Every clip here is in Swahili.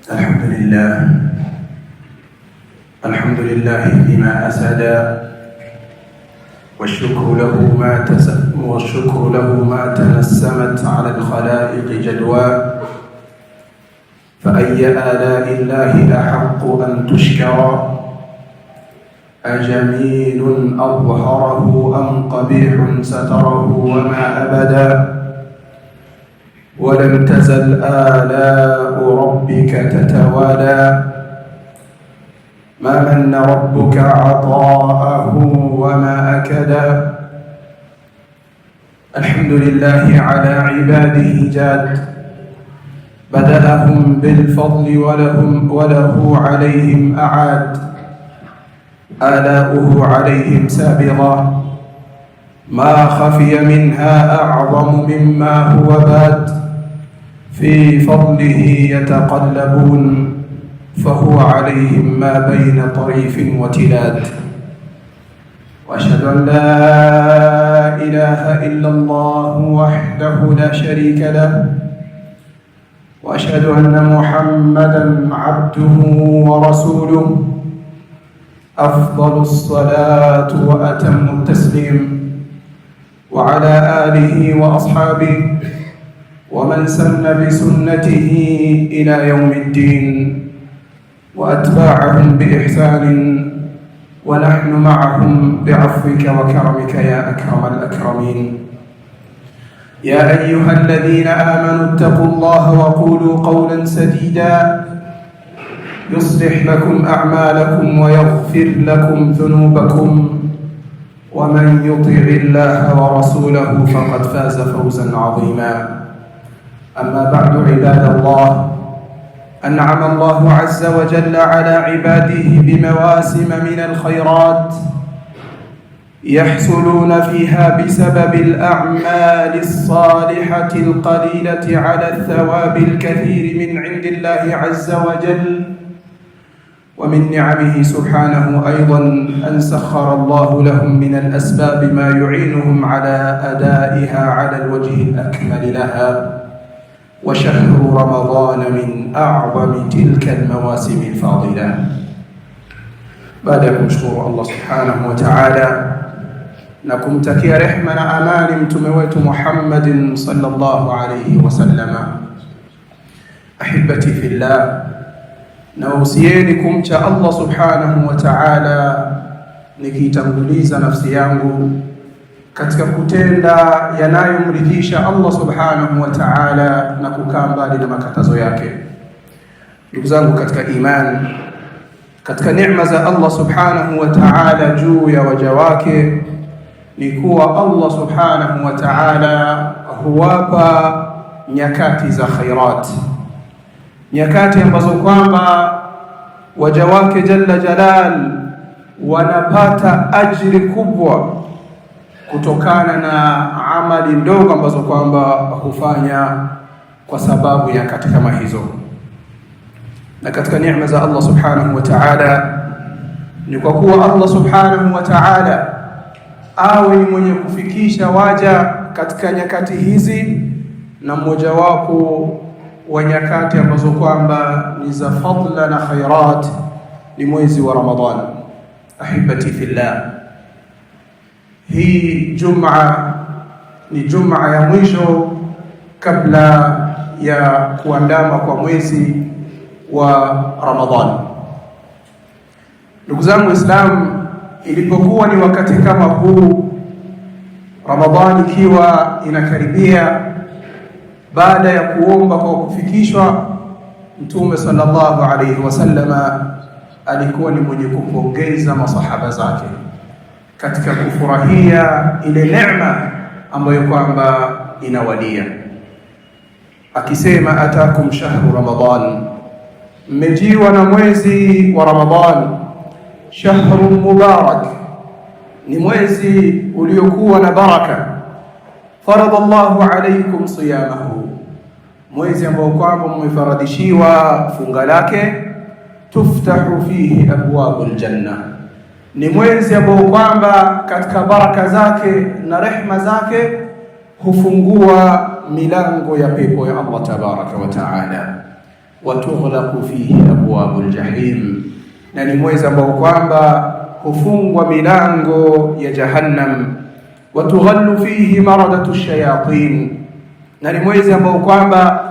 الحمد لله بما أسد، والشكر له ما تنسمت على الخلائق جدوى. فأي آلاء الله أحق أن تشكر؟ أجميل أظهره أم قبيح ستره؟ وما أبدا ولم تزل آلاء ربك تتوالى. ما من ربك عطاءه وما أكدا. الحمد لله على عباده جاد، بدأهم بالفضل وله عليهم أعاد. آلاؤه عليهم سابغة، ما خفي منها أعظم مما هو باد. في فضله يتقلبون، فهو عليهم ما بين طريف وتلاد. وأشهد أن لا إله إلا الله وحده لا شريك له، وأشهد أن محمدًا عبده ورسوله. أفضل الصلاة وأتم التسليم، وعلى آله وأصحابه ومن سن بسنته إلى يوم الدين، وأتباعهم بإحسان، ونحن معهم بعفوك وكرمك يا أكرم الأكرمين. يا أيها الذين آمنوا اتقوا الله وقولوا قولا سديدا، يصلح لكم أعمالكم ويغفر لكم ذنوبكم، ومن يطع الله ورسوله فقد فاز فوزا عظيما. أما بعد، عباد الله، أنعم الله عز وجل على عباده بمواسم من الخيرات يحصلون فيها بسبب الأعمال الصالحة القليلة على الثواب الكثير من عند الله عز وجل. ومن نعمه سبحانه أيضا أن سخر الله لهم من الأسباب ما يعينهم على أدائها على الوجه الأكمل لها. وشهر رمضان من أعظم تلك المواسم الفاضلة. بعد kumshukuru Allah subhanahu wa ta'ala na kumtakia rehma na amani mtume wetu Muhammadin sallallahu alayhi wasallama, ahibati fillah, na usieni kumcha Allah subhanahu wa ta'ala, nikitanguliza nafsi yangu katika kutenda yanayomridhisha Allah subhanahu wa ta'ala na kukaa mbali na makatazo yake. Ndugu zangu katika imani, katika neema za Allah subhanahu wa ta'ala juu ya waja wake ni kuwa Allah subhanahu wa ta'ala huwapa nyakati za khairat, nyakati ambazo kwamba waja wake jalla jalal wanapata ajiri kubwa kutokana na amali ndogo ambazo kwamba hufanya kwa sababu ya nyakati kama hizo. Na katika neema za Allah subhanahu wa ta'ala ni kwa kuwa Allah subhanahu wa ta'ala awe ni mwenye kufikisha waja katika nyakati hizi, na mmoja wapo wa nyakati ambazo kwamba ni za fadla na khairat ni mwezi wa Ramadhan. Ahibati fillah, hii Jumaa ni Jumaa ya mwisho kabla ya kuandama kwa mwezi wa Ramadhan. Ndugu zangu Waislamu, ilipokuwa ni wakati kama huu, Ramadhani ikiwa inakaribia, baada ya kuomba kwa kufikishwa, Mtume sallallahu alayhi wasallama alikuwa ni mwenye kupongeza masahaba zake katika kufurahia ile neema ambayo kwamba inawadia, akisema atakum shahru Ramadhan, mmejiwa na mwezi wa Ramadhan. Shahru mubarak, ni mwezi uliokuwa na baraka. Farada Allahu alaykum siyamahu, mwezi ambao kwamba mmefaradishiwa funga lake. Tuftahu fihi abwabul janna, ni mwezi ambao kwamba katika baraka zake na rehma zake hufungua milango ya pepo ya Allah tabaraka wa taala. wa tughlaqu fihi abwabul jahim, na ni mwezi ambao kwamba hufungwa milango ya Jahannam. Wa tughallu fihi maradatu shayatin, na ni mwezi ambao kwamba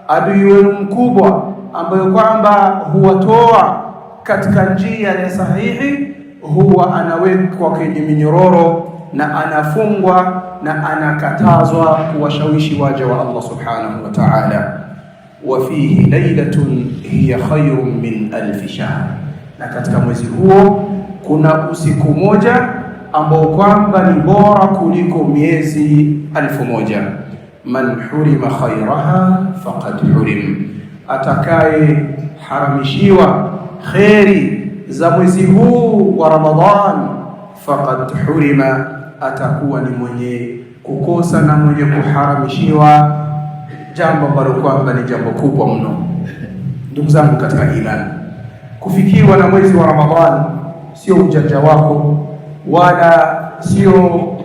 adui wenu mkubwa ambayo kwamba huwatoa katika njia ya sahihi huwa anawekwa kwenye minyororo na anafungwa na anakatazwa kuwashawishi waja wa Allah subhanahu wa ta'ala. Wa fihi laylatun hiya khayrun min alf shahr, na katika mwezi huo kuna usiku moja ambao kwamba ni bora kuliko miezi 1000. Man hurima khayraha faqad hurim, atakaye haramishiwa kheri za mwezi huu wa Ramadhan faqad hurima, atakuwa ni mwenye kukosa na mwenye kuharamishiwa jambo ambalo kwamba ni jambo kubwa mno. Ndugu zangu katika imani, kufikiwa na mwezi wa Ramadhan sio ujanja wako, wala sio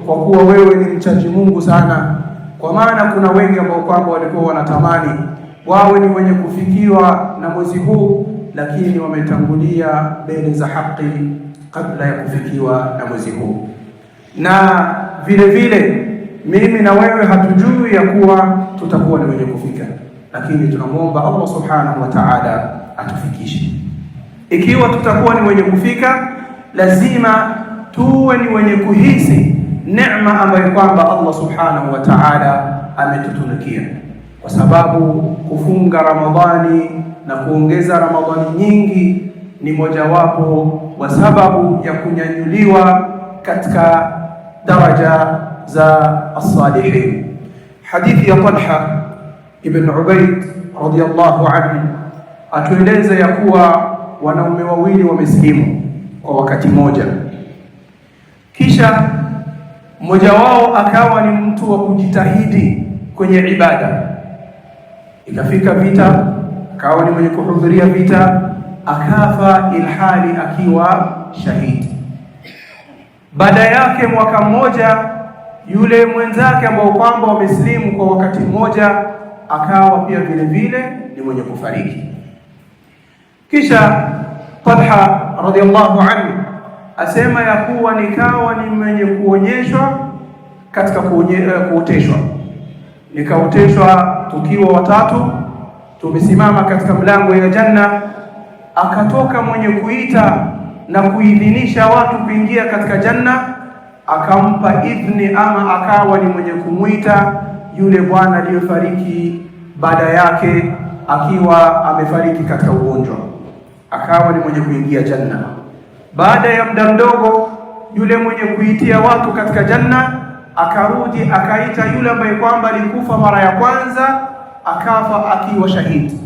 kwa kuwa wewe ni mchaji Mungu sana, kwa maana kuna wengi ambao kwamba walikuwa wanatamani wawe ni wenye kufikiwa na mwezi huu, lakini wametangulia mbele za haki kabla ya kufikiwa na mwezi huu. Na vile vile mimi na wewe hatujui ya kuwa tutakuwa ni wenye kufika, lakini tunamwomba Allah subhanahu wa ta'ala atufikishe. Ikiwa tutakuwa ni wenye kufika, lazima tuwe ni wenye kuhisi neema ambayo kwamba Allah subhanahu wa ta'ala ametutunukia, kwa sababu kufunga Ramadhani na kuongeza Ramadhani nyingi ni mojawapo wa sababu ya kunyanyuliwa katika daraja za as-salihin. Hadithi ya Talha ibn Ubayd radiyallahu anhu atueleza ya kuwa wanaume wawili wamesilimu kwa wakati mmoja, kisha mmoja wao akawa ni mtu wa kujitahidi kwenye ibada. Ikafika vita, akawa ni mwenye kuhudhuria vita, akafa ilhali akiwa shahidi. Baada yake mwaka mmoja, yule mwenzake ambao kwamba wamesilimu kwa wakati mmoja akawa pia vile vile ni mwenye kufariki. Kisha Talha radhiallahu anhu asema ya kuwa nikawa ni mwenye kuonyeshwa katika kuoteshwa. Nikaoteshwa tukiwa watatu, tumesimama katika mlango ya janna, akatoka mwenye kuita na kuidhinisha watu kuingia katika janna, akampa idhni ama akawa ni mwenye kumwita yule bwana aliyefariki baada yake akiwa amefariki katika ugonjwa, akawa ni mwenye kuingia janna. Baada ya muda mdogo, yule mwenye kuitia watu katika janna akarudi akaita yule ambaye kwamba alikufa mara ya kwanza akafa akiwa shahidi.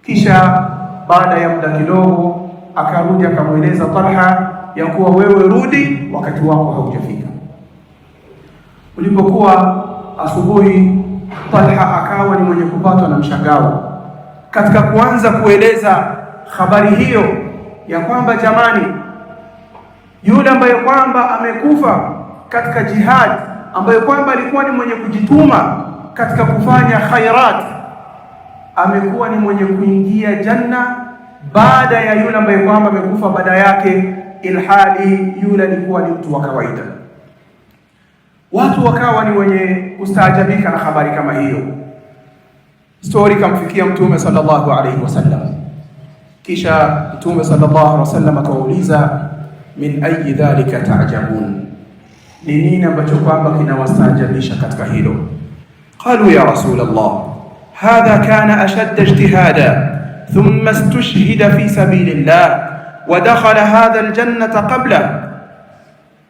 Kisha baada ya muda kidogo akarudi akamweleza Talha ya kuwa wewe rudi, wakati wako haujafika. Ulipokuwa asubuhi, Talha akawa ni mwenye kupatwa na mshangao katika kuanza kueleza habari hiyo ya kwamba jamani, yule ambaye kwamba amekufa katika jihad, ambaye kwamba alikuwa ni mwenye kujituma katika kufanya khairat, amekuwa ni mwenye kuingia janna baada ya yule ambaye kwamba amekufa baada yake, ilhali yule alikuwa ni mtu wa kawaida. Watu wakawa ni wenye kustaajabika na habari kama hiyo. Story kamfikia Mtume sallallahu alaihi wasallam. Kisha Mtume sallallahu alaihi wasallam akauliza, min ayi dhalika ta'jabun, ni nini ambacho kwamba kinawastaajabisha katika hilo? Qalu ya Rasulullah, hadha kana ashadda ijtihada thumma istushhida fi sabilillah wa dakhala hadha aljannata qabla.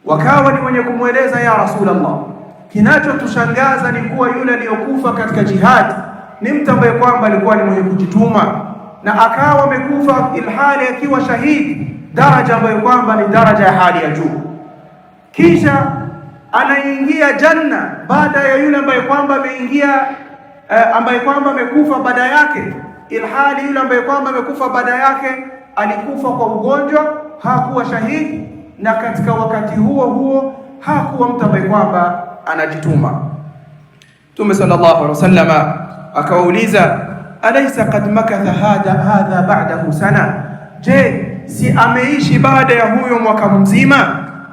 Wakawa ni wenye kumweleza, ya Rasulullah, kinachotushangaza ni kuwa yule aliyokufa katika jihad ni mtu ambaye kwamba alikuwa ni mwenye kujituma na akawa amekufa ilhali akiwa shahidi, daraja ambayo kwamba ni daraja ya hali ya juu. Kisha anaingia janna baada ya yule ambaye kwamba ameingia ambaye kwamba amekufa baada yake, ilhali yule ambaye kwamba amekufa baada yake alikufa kwa ugonjwa, hakuwa shahidi, na katika wakati huo huo hakuwa mtu ambaye kwamba anajituma. Mtume sallallahu alaihi wasallam akawauliza, alaysa qad makatha hadha ba'dahu sana, je, si ameishi baada ya huyo mwaka mzima?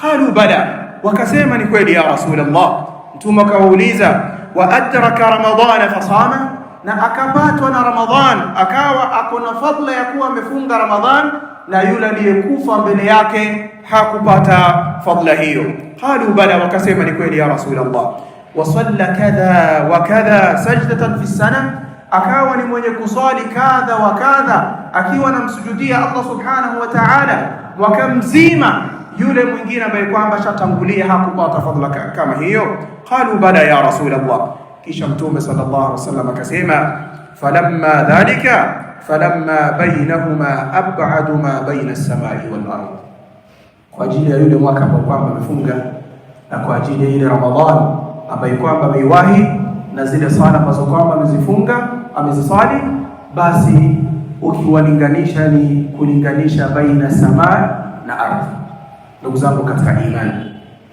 Qalu bala, wakasema ni kweli ya Rasulullah. Mtume akawauliza, wa adraka ramadhana fasama, na akapatwa na Ramadhan akawa akona fadla ya kuwa amefunga Ramadhan, na yule aliyekufa mbele yake hakupata fadla hiyo? Qalu bala, wakasema ni kweli ya Rasulullah. Wa salla kadha wa kadha sajdatan fi sana, akawa ni mwenye kusali kadha wa kadha akiwa namsujudia Allah subhanahu wa ta'ala mwaka mzima, yule mwingine ambaye kwamba shatangulia hakupata fadla kama hiyo? Qalu bala ya Rasulullah. Kisha Mtume sallallahu alaihi wasallam akasema, falamma dhalika falamma bainahuma ab'adu ma baina as-samai wal ardh, kwa ajili ya yule mwaka ambao kwamba amefunga na kwa ajili ya ile Ramadhan ambayo kwamba ameiwahi na zile sala ambazo kwamba amezifunga amezisali, basi ukiwalinganisha ni kulinganisha baina samaa na ardhi. Ndugu zangu katika imani,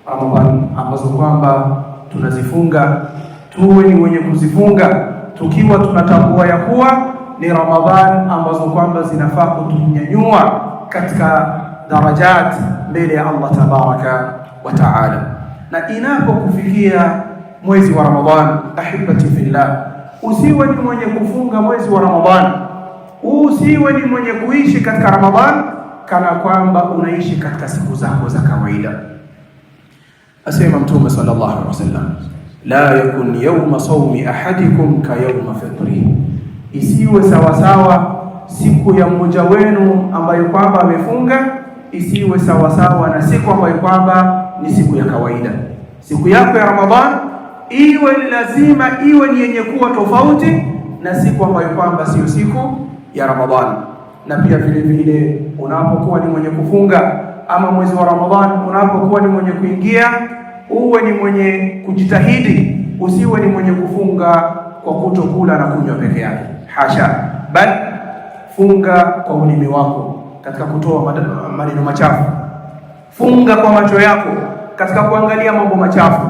Ramadhan ambazo kwamba tunazifunga tuwe ni wenye kuzifunga tukiwa tunatambua ya kuwa ni Ramadhan ambazo kwamba zinafaa kutunyanyua katika darajat mbele ya Allah tabaraka wa taala. Na inapokufikia mwezi wa Ramadhan, ahibati fillah, usiwe ni mwenye kufunga mwezi wa Ramadhan, usiwe ni mwenye kuishi katika Ramadhan kana kwamba unaishi katika siku zako za kawaida. Asema Mtume sallallahu alaihi wasallam, la yakun yawma sawmi ahadikum ka yawma fitri, isiwe sawasawa siku ya mmoja wenu ambayo kwamba amefunga, isiwe sawasawa na siku ambayo kwamba ni siku ya kawaida. Siku yako ya Ramadhan iwe lazima iwe ni yenye kuwa tofauti na siku ambayo kwamba sio siku ya Ramadhan. Na pia vile vile unapokuwa ni mwenye kufunga ama mwezi wa Ramadhan unapokuwa ni mwenye kuingia, uwe ni mwenye kujitahidi, usiwe ni mwenye kufunga kwa kutokula na kunywa peke yake, hasha, bali funga kwa ulimi wako katika kutoa maneno machafu, funga kwa macho yako katika kuangalia mambo machafu,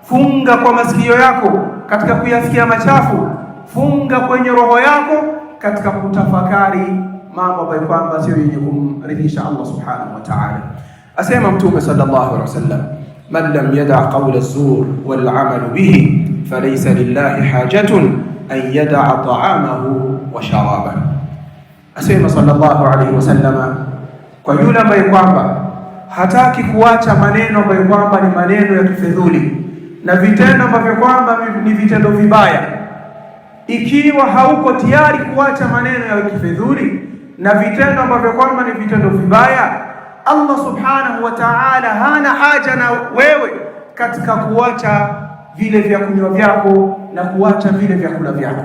funga kwa masikio yako katika kuyasikia machafu, funga kwenye roho yako katika kutafakari mambo ambayo kwamba sio yenye kumridhisha Allah subhanahu wa ta'ala. Asema Mtume sallallahu alaihi wasallam, man lam yada' qawla az-zur wal 'amal bihi falaysa lillahi hajatun an yada'a ta'amahu wa sharabahu. Asema sallallahu alaihi wasallam, kwa yule ambaye kwamba hataki kuacha maneno ambayo kwamba ni maneno ya kifedhuli na vitendo ambavyo kwamba ni vitendo vibaya, ikiwa hauko tayari kuacha maneno ya kifedhuli na vitendo ambavyo kwamba ni vitendo vibaya, Allah subhanahu wa ta'ala hana haja na wewe katika kuacha vile vya kunywa vyako na kuacha vile vyakula vyako.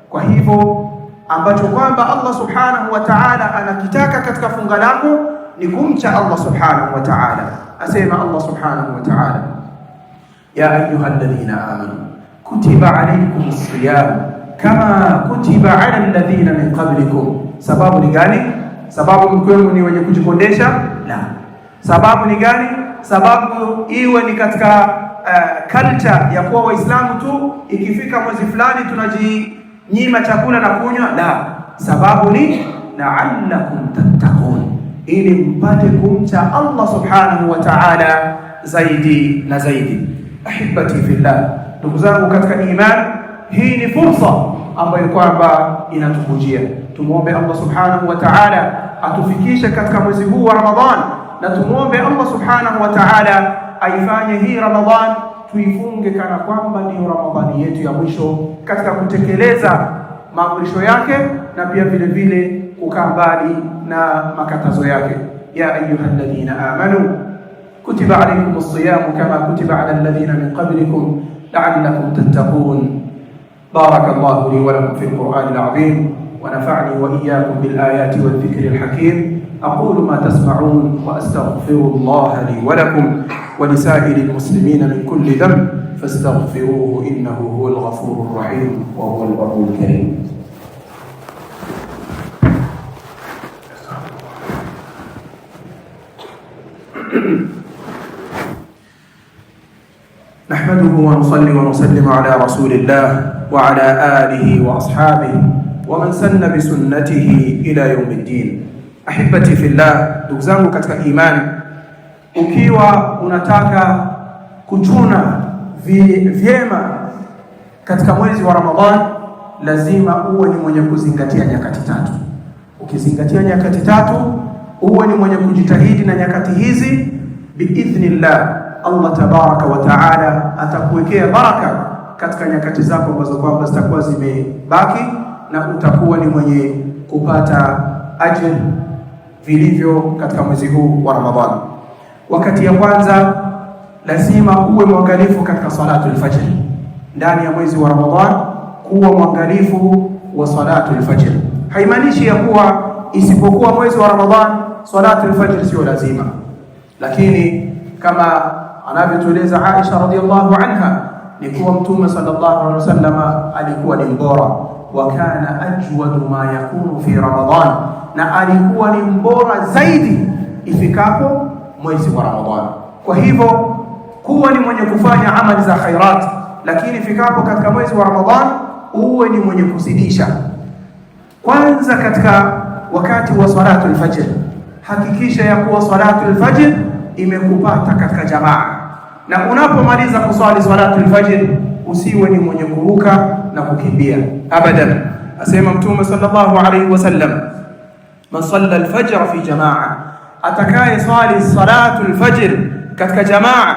Kwa hivyo ambacho kwamba Allah subhanahu wa ta'ala anakitaka katika funga lako ni kumcha Allah subhanahu wa ta'ala. Asema Allah subhanahu wa ta'ala, ya ayyuhalladhina amanu kutiba alaykumus siyam kama kutiba ala alladhina min qablikum. Sababu ni gani? Sababu mkwenu ni wenye kujikondesha? La. Sababu ni gani? Sababu iwe ni katika culture ya kuwa Waislamu tu ikifika mwezi fulani tunajinyima chakula na kunywa? La. Sababu ni la'allakum tattaqun, ili mpate kumcha Allah subhanahu wa ta'ala zaidi na zaidi. Ahibati fillah, ndugu zangu katika iman, hii ni fursa ambayo kwamba inatukujia. Tumuombe Allah subhanahu wa ta'ala atufikishe katika mwezi huu wa Ramadhan, na tumuombe Allah subhanahu wa ta'ala aifanye hii Ramadhan tuifunge kana kwamba ndio Ramadhani yetu ya mwisho katika kutekeleza maamrisho yake na pia vile vile kukaa mbali na makatazo yake. Ya ayyuhalladhina amanu kutiba alaykumus siyamu kama kutiba ala alladhina min qablikum la'allakum tattaqun. Barakallahu li wa lakum fil Qur'anil azim ونفعني وإياكم بالآيات والذكر الحكيم. أقول ما تسمعون وأستغفر الله لي ولكم ولسائر المسلمين من كل ذنب فاستغفروه إنه هو الغفور الرحيم وهو البر الكريم. نحمده ونصلي ونسلم على رسول الله وعلى آله وأصحابه wa man sanna bi sunnatihi ila yawmiddin. Ahibati fillah, ndugu zangu katika imani, ukiwa unataka kuchuna vyema katika mwezi wa Ramadhan, lazima uwe ni mwenye kuzingatia nyakati tatu. Ukizingatia nyakati tatu, uwe ni mwenye kujitahidi na nyakati hizi, biidhnillah Allah tabaraka wa taala atakuwekea baraka katika nyakati zako ambazo kwamba zitakuwa zimebaki, na utakuwa ni mwenye kupata ajr vilivyo katika mwezi huu wa Ramadhan. Wakati ya kwanza, lazima uwe mwangalifu katika salatul fajr ndani ya mwezi wa Ramadhan. Kuwa mwangalifu wa salatul fajr haimaanishi ya kuwa isipokuwa mwezi wa Ramadhan salatul fajr sio lazima, lakini kama anavyotueleza Aisha radhiallahu anha ni kuwa Mtume sallallahu alaihi wasallam alikuwa ni mbora, wa kana ajwadu ma yakunu fi Ramadhan, na alikuwa ni mbora zaidi ifikapo mwezi wa Ramadhan. Kwa hivyo kuwa ni mwenye kufanya amali za khairat, lakini ifikapo katika mwezi wa Ramadhan uwe ni mwenye kuzidisha. Kwanza katika wakati wa salatul fajr, hakikisha ya kuwa salatul fajr imekupata katika jamaa, na unapomaliza kuswali salatul fajr usiwe ni mwenye kuruka na kukimbia abadan. Asema Mtume sallallahu alayhi wasallam, man salla al-fajr fi jamaa, atakaye swali salatul fajr katika jamaa,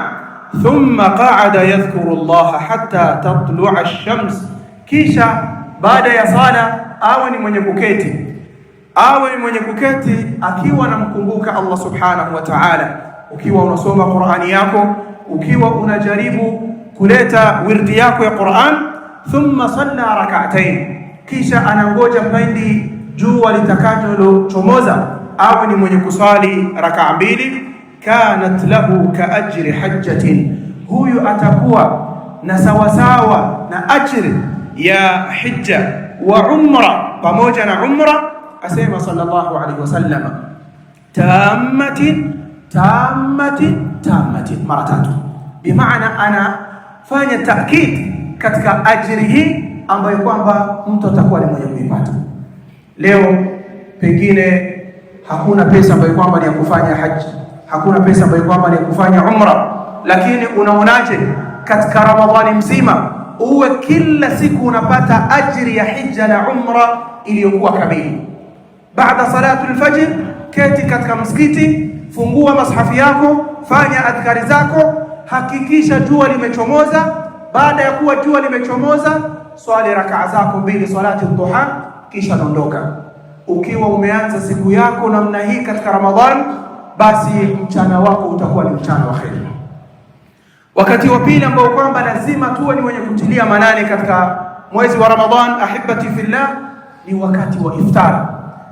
thumma qa'ada yadhkuru Allah hatta tatlu'a ash-shams, kisha baada ya sala awe ni mwenye kuketi, akiwa anamkumbuka Allah subhanahu wa ta'ala. Ukiwa unasoma Qur'ani yako, ukiwa unajaribu kuleta wirdi yako ya Qur'an, thumma salla rak'atayn, kisha anangoja pindi jua litakalochomoza, awe ni mwenye kusali rak'a mbili, kanat lahu ka ajri hajjatin, huyu atakuwa na sawasawa na ajri ya hija wa umra, pamoja na umra. Asema sallallahu alaihi wasallam, tammatin mara tatu. Bimaana anafanya taakid katika ajri hii ambayo kwamba mtu atakuwa ni mwenye kuipata. Leo pengine hakuna pesa ambayo kwamba ni ya kufanya haji, hakuna pesa ambayo kwamba ni ya kufanya umra, lakini unaonaje katika Ramadhani mzima uwe kila siku unapata ajri ya hija na umra iliyokuwa kamili? Baada salatul fajr, keti katika msikiti, fungua mashafi yako, fanya adhkari zako, hakikisha jua limechomoza. Baada ya kuwa jua limechomoza, swali rak'a zako mbili, salati dhuha, kisha ondoka. Ukiwa umeanza siku yako namna hii katika Ramadhan, basi mchana wako utakuwa ni mchana wa kheri. Wakati wa pili ambao kwamba lazima tuwe ni wenye kutilia manane katika mwezi wa Ramadhan, ahibati fillah, ni wakati wa iftar.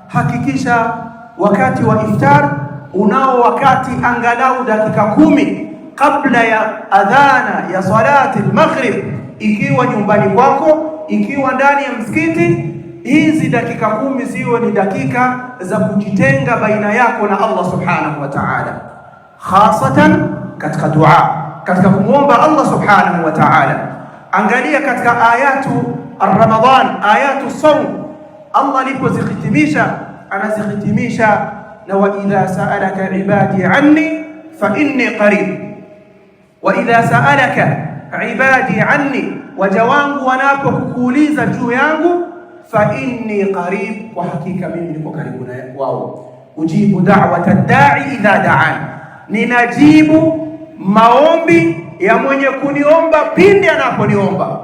Hakikisha wakati wa iftar unao wakati angalau dakika 10 kabla ya adhana ya salati al-maghrib, ikiwa nyumbani kwako, ikiwa ndani ya msikiti. Hizi dakika 10 ziwe ni dakika za kujitenga baina yako na Allah subhanahu wa ta'ala, hasatan katika dua, katika kumwomba Allah subhanahu wa ta'ala. Angalia katika ayatu ar-Ramadan, ayatu sawm, Allah alipozihitimisha anazihitimisha na wa idha sa'alaka ibadi anni fa inni qarib, wa idha sa'alaka ibadi anni, waja wangu wanapokuuliza juu yangu, fa inni qarib, kwa hakika mimi niko karibu na wao. Ujibu da'wata da'i idha da'an, ninajibu maombi ya mwenye kuniomba pindi anaponiomba.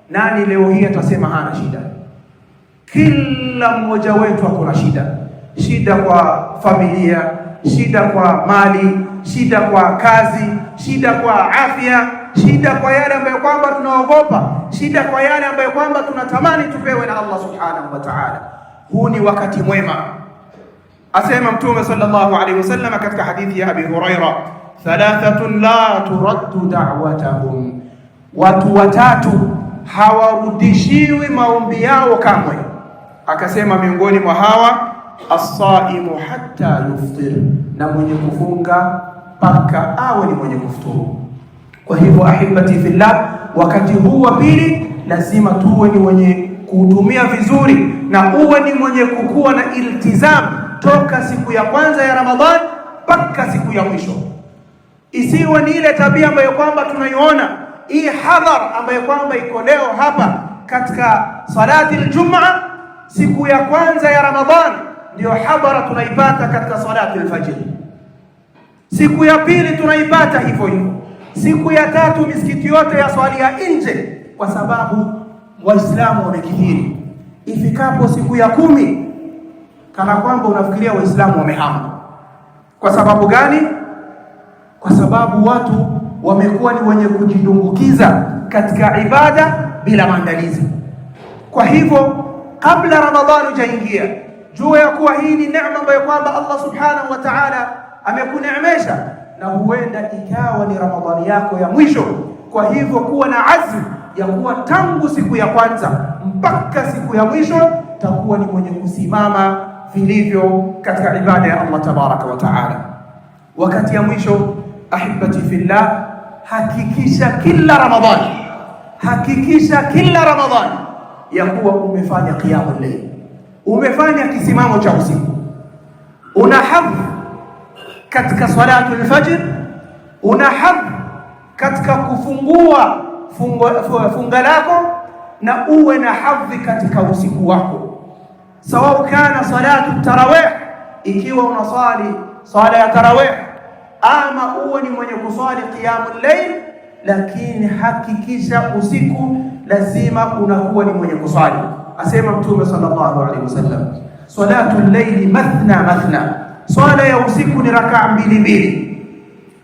Nani leo hii atasema hana shida? Kila mmoja wetu akona shida. Shida kwa familia, shida kwa mali, shida kwa kazi, shida kwa afya, shida kwa yale ambayo kwamba tunaogopa, shida kwa yale ambayo kwamba tunatamani tupewe na Allah subhanahu wa ta'ala. Huu ni wakati mwema. Asema Mtume sallallahu alaihi wasallam katika hadithi ya Abi Huraira, thalathatun la turaddu da'watahum, watu watatu hawarudishiwi maombi yao kamwe. Akasema miongoni mwa hawa, as-saimu hatta yuftir, na mwenye kufunga mpaka awe ni mwenye kufuturu. Kwa hivyo ahibati fillah, wakati huu wa pili lazima tuwe ni wenye kuutumia vizuri, na uwe ni mwenye kukuwa na iltizam toka siku ya kwanza ya Ramadhani mpaka siku ya mwisho. Isiwe ni ile tabia ambayo kwamba tunaiona hii hadhar ambayo kwamba iko leo hapa katika salati al-Jum'a, siku ya kwanza ya Ramadhani ndio hadhara tunaipata katika salati al-Fajr, siku ya pili tunaipata hivyo hivyo, siku ya tatu misikiti yote ya swali ya nje, kwa sababu Waislamu wamekithiri. Ifikapo siku ya 10 kana kwamba unafikiria Waislamu wamehama. Kwa sababu gani? Kwa sababu watu wamekuwa ni wenye kujidumbukiza katika ibada bila maandalizi. Kwa hivyo kabla Ramadhani hujaingia, jua ya kuwa hii ni neema ambayo kwamba Allah subhanahu wa ta'ala amekuneemesha, na huenda ikawa ni Ramadhani yako ya mwisho. Kwa hivyo kuwa na azmu ya kuwa tangu siku ya kwanza mpaka siku ya mwisho takuwa ni mwenye kusimama vilivyo katika ibada ya Allah tabaraka wa taala. Wakati ya mwisho, ahibati fillah, hakikisha kila Ramadhani ya kuwa umefanya qiyamul layl, umefanya kisimamo cha usiku, una hadh katika salatu al-fajr, una hadh katika kufungua funga lako, na uwe na hadhi katika usiku wako, sawa kana salatu tarawih, ikiwa unasali sala ya tarawih, ama uwe ni mwenye kusali qiyamul layl, lakini hakikisha usiku lazima unakuwa ni mwenye kusali. Asema Mtume sallallahu alaihi wasallam, salatul layli mathna, sala ya usiku ni rakaa mbili.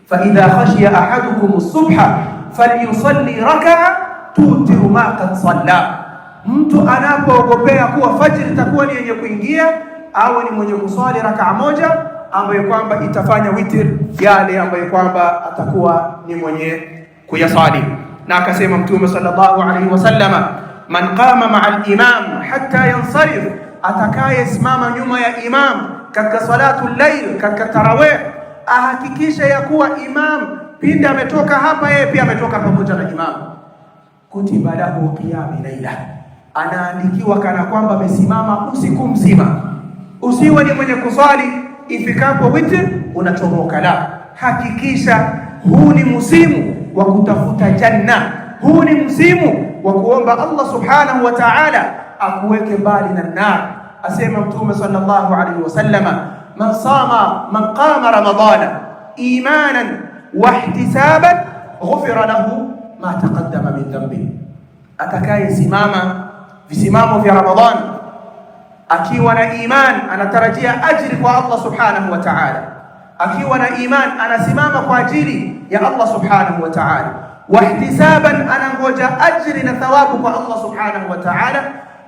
Fa idha khashiya ahadukum as-subha falyusalli raka'a tutiru ma qad salla. Mtu anapoogopea kuwa fajr itakuwa ni yenye kuingia, au ni mwenye kusali rakaa moja ambayo kwamba itafanya witr yale ambayo kwamba atakuwa ni mwenye kuyasali. Na akasema Mtume sallallahu alaihi wasallama, man qama ma'a al-imam hatta yansarif, atakayesimama nyuma ya imam katika salatu al-layl, katika tarawih, ahakikisha ya kuwa imam pindi ametoka hapa, yeye pia ametoka pamoja na imam. Kutiba lahu qiyam layla, anaandikiwa kana kwamba amesimama usiku mzima. Usiwe ni mwenye kusali ifikapo witr unachomoka, la, hakikisha huu ni msimu wa kutafuta janna, huu ni msimu wa kuomba Allah subhanahu wa ta'ala akuweke mbali na nar. Asema Mtume sallallahu alaihi wasallama, man qama ramadana imanan wa ihtisaban ghufira lahu ma taqaddama min dhanbi. Atakaye simama visimamo vya Ramadhani akiwa na iman, anatarajia ajiri kwa Allah subhanahu wa ta'ala. Akiwa na iman anasimama kwa ajili ya Allah subhanahu wa ta'ala, wa ihtisaban, anangoja ajri na thawabu kwa Allah subhanahu wa ta'ala.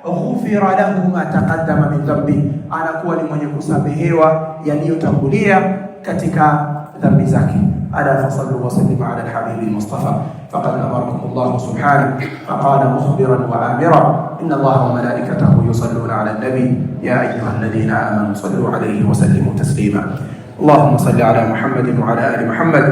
Ghufira lahu ma taqaddama min dhanbi, anakuwa ni mwenye kusamehewa yaliyotangulia katika dhambi zake. Ala fasallu wa sallimu ala al-habibi al-mustafa faqad amarakum Allah subhanahu faqala mukhbiran wa amira, inna Allah wa malaikatahu yusalluna ala an-nabi ya ayyuhalladhina amanu sallu alayhi wa sallimu taslima. اللهم صل على محمد وعلى آل محمد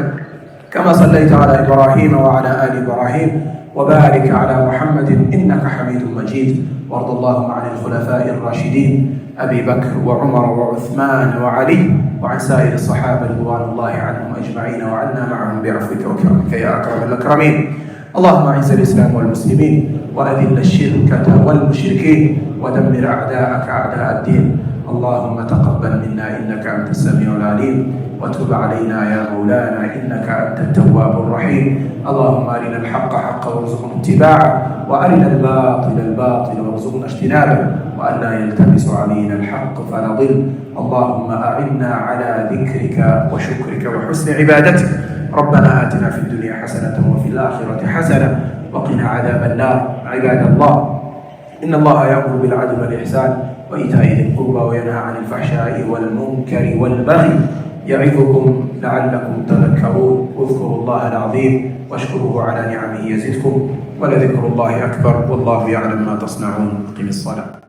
كما صليت على إبراهيم وعلى آل إبراهيم، وبارك على محمد إنك حميد مجيد. وارض اللهم عن الخلفاء الراشدين أبي بكر وعمر وعثمان وعلي، وعن سائر الصحابة رضوان الله عنهم أجمعين، وعنا معهم بعفوك وكرمك يا أكرم الأكرمين. اللهم أعز الإسلام والمسلمين، وأذل الشرك والمشركين، ودمر أعداءك أعداء الدين. اللهم تقبل منا إنك أنت السميع العليم، وتب علينا يا مولانا إنك أنت التواب الرحيم. اللهم أرنا الحق حقا وارزقنا اتباعه، وأرنا الباطل باطلا وارزقنا اجتنابه، وأن لا يلتبس علينا الحق فنضل. اللهم أعنا على ذكرك وشكرك وحسن عبادتك. ربنا آتنا في الدنيا حسنة وفي الآخرة حسنة وقنا عذاب النار. عباد الله، إن الله يأمر بالعدل والإحسان وإيتاء ذي القربى وينهى عن الفحشاء والمنكر والبغي يعظكم لعلكم تذكرون. اذكروا الله العظيم واشكروه على نعمه يزدكم، ولذكر الله أكبر، والله يعلم ما تصنعون. قم الصلاة.